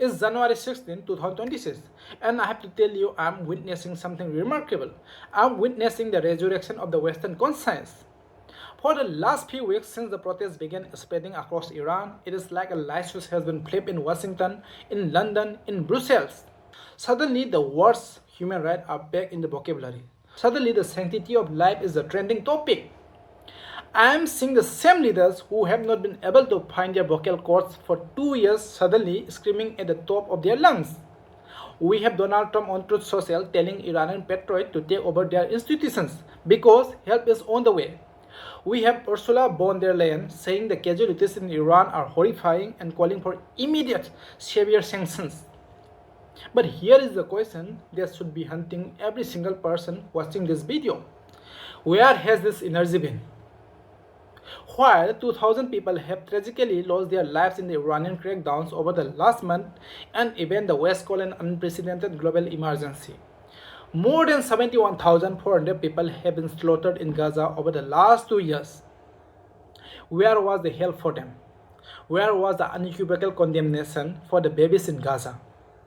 It's January 16, 2026, and I have to tell you I'm witnessing something remarkable. I'm witnessing the resurrection of the Western conscience. For the last few weeks since the protests began spreading across Iran, it is like a light switch has been flipped in Washington, in London, in Brussels. Suddenly, the words human rights are back in the vocabulary. Suddenly, the sanctity of life is a trending topic. I am seeing the same leaders who have not been able to find their vocal cords for 2 years suddenly screaming at the top of their lungs. We have Donald Trump on Truth Social telling Iranian patriots to take over their institutions because help is on the way. We have Ursula von der Leyen saying the casualties in Iran are horrifying and calling for immediate severe sanctions. But here is the question that should be haunting every single person watching this video. Where has this energy been? While 2,000 people have tragically lost their lives in the Iranian crackdowns over the last month and even the West called an unprecedented global emergency. More than 71,400 people have been slaughtered in Gaza over the last 2 years. Where was the help for them? Where was the unequivocal condemnation for the babies in Gaza?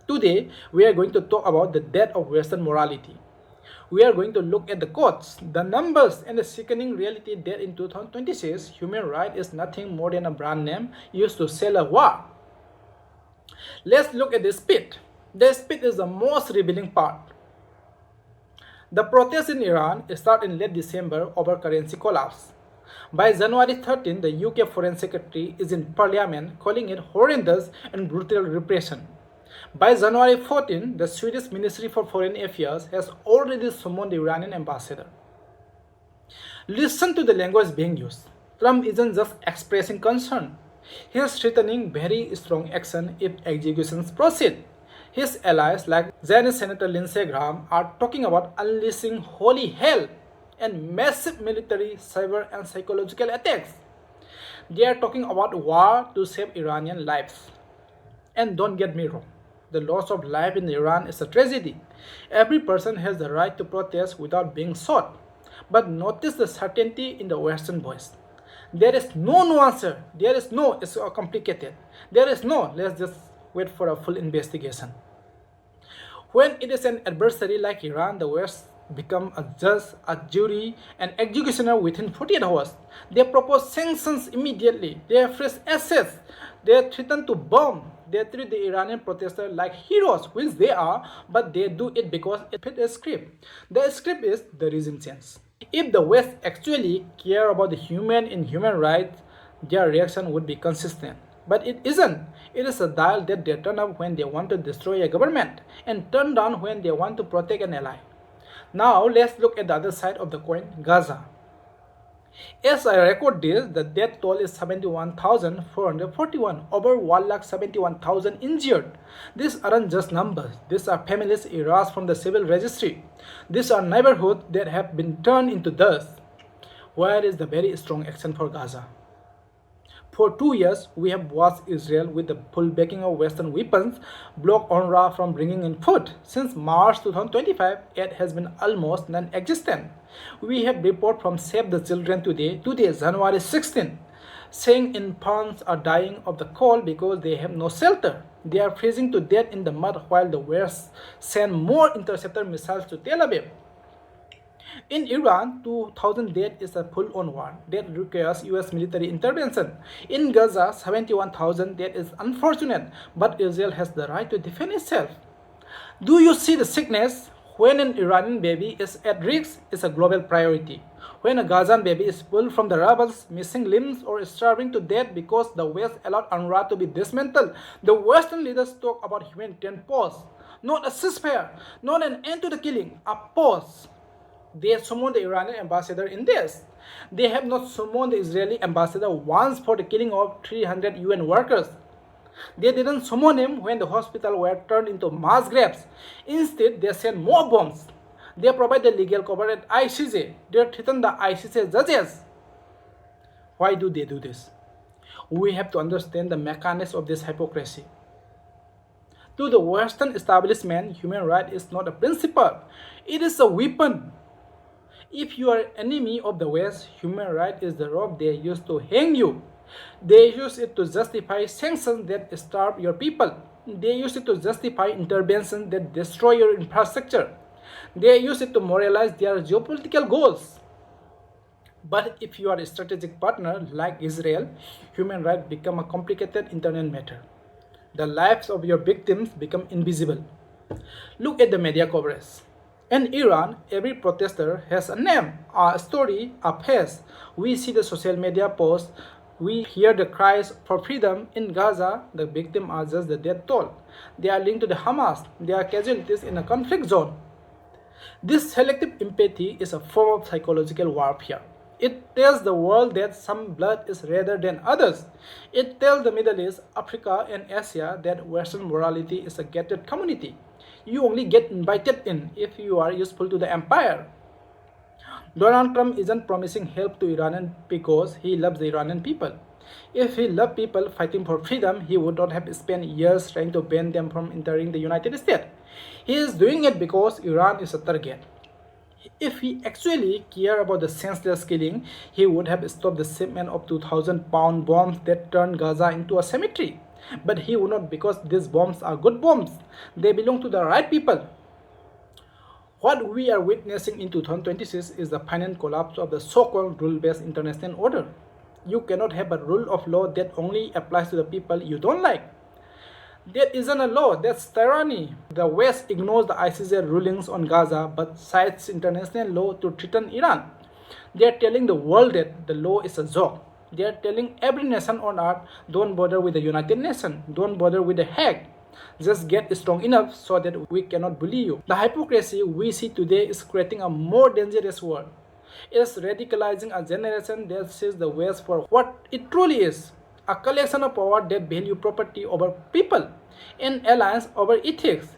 Today, we are going to talk about the death of Western morality. We are going to look at the codes, the numbers, and the sickening reality that in 2026, human rights is nothing more than a brand name used to sell a war. Let's look at the speed. The speed is the most revealing part. The protests in Iran start in late December over currency collapse. By January 13, the UK Foreign Secretary is in Parliament calling it horrendous and brutal repression. By January 14, the Swedish Ministry for Foreign Affairs has already summoned the Iranian ambassador. Listen to the language being used. Trump isn't just expressing concern. He is threatening very strong action if executions proceed. His allies like Zionist Senator Lindsey Graham are talking about unleashing holy hell and massive military, cyber and psychological attacks. They are talking about war to save Iranian lives. And don't get me wrong, the loss of life in Iran is a tragedy. Every person has the right to protest without being shot. But notice the certainty in the Western voice. There is no answer. There is no, it's so complicated. There is no, let's just wait for a full investigation. When it is an adversary like Iran, the West become a judge, a jury, and executioner within 48 hours. They propose sanctions immediately. They freeze assets. They threaten to bomb. They treat the Iranian protesters like heroes, which they are, but they do it because it fits a script. The script is the regime change. If the West actually care about the human and human rights, their reaction would be consistent. But it isn't. It is a dial that they turn up when they want to destroy a government and turn down when they want to protect an ally. Now let's look at the other side of the coin, Gaza. As I record this, the death toll is 71,441, over 171,000 injured. These aren't just numbers, these are families erased from the civil registry. These are neighborhoods that have been turned into dust. Where is the very strong action for Gaza? For 2 years, we have watched Israel, with the full backing of Western weapons, block UNRWA from bringing in food. Since March 2025, aid has been almost non-existent. We have report from Save the Children today, January 16, saying infants are dying of the cold because they have no shelter. They are freezing to death in the mud while the West send more interceptor missiles to Tel Aviv. In Iran, 2,000 dead is a full-on war that requires US military intervention. In Gaza, 71,000 dead is unfortunate, but Israel has the right to defend itself. Do you see the sickness? When an Iranian baby is at risk, it's a global priority. When a Gazan baby is pulled from the rubbles, missing limbs, or starving to death because the West allowed UNRWA to be dismantled, the Western leaders talk about humanitarian pause. Not a ceasefire, not an end to the killing, a pause. They summoned the Iranian ambassador in this. They have not summoned the Israeli ambassador once for the killing of 300 UN workers. They didn't summon him when the hospitals were turned into mass graves. Instead, they sent more bombs. They provide the legal cover at ICJ. They threaten the ICJ judges. Why do they do this? We have to understand the mechanism of this hypocrisy. To the Western establishment, human rights is not a principle. It is a weapon. If you are enemy of the West, human rights is the rope they use to hang you. They use it to justify sanctions that starve your people. They use it to justify interventions that destroy your infrastructure. They use it to moralize their geopolitical goals. But if you are a strategic partner like Israel, human rights become a complicated internal matter. The lives of your victims become invisible. Look at the media coverage. In Iran, every protester has a name, a story, a face. We see the social media posts, we hear the cries for freedom. In Gaza. The victims are just the death toll. They are linked to the Hamas. They are casualties in a conflict zone. This selective empathy is a form of psychological warfare. It tells the world that some blood is redder than others. It tells the Middle East, Africa, and Asia that Western morality is a gated community. You only get invited in if you are useful to the empire. Donald Trump isn't promising help to Iran because he loves the Iranian people. If he loved people fighting for freedom, he would not have spent years trying to ban them from entering the United States. He is doing it because Iran is a target. If he actually cared about the senseless killing, he would have stopped the shipment of 2,000-pound bombs that turned Gaza into a cemetery. But he would not, because these bombs are good bombs. They belong to the right people. What we are witnessing in 2026 is the final collapse of the so-called rule-based international order. You cannot have a rule of law that only applies to the people you don't like. That isn't a law, that's tyranny. The West ignores the ICJ rulings on Gaza but cites international law to threaten Iran. They are telling the world that the law is a joke. They are telling every nation on earth, don't bother with the United Nations, don't bother with the Hague. Just get strong enough so that we cannot bully you. The hypocrisy we see today is creating a more dangerous world. It is radicalizing a generation that sees the West for what it truly is. A collection of power that value property over people, and alliance over ethics.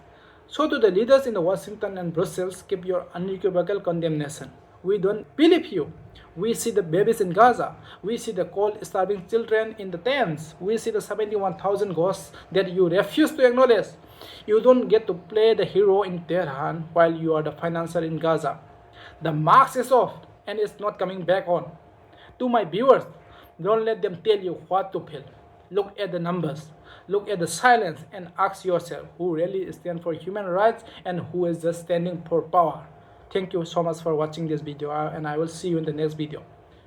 So to the leaders in Washington and Brussels, keep your unequivocal condemnation. We don't believe you. We see the babies in Gaza. We see the cold, starving children in the tents. We see the 71,000 ghosts that you refuse to acknowledge. You don't get to play the hero in Tehran while you are the financier in Gaza. The mask is off and it's not coming back on. To my viewers, don't let them tell you what to feel. Look at the numbers, look at the silence, and ask yourself who really stands for human rights and who is just standing for power. Thank you so much for watching this video, and I will see you in the next video.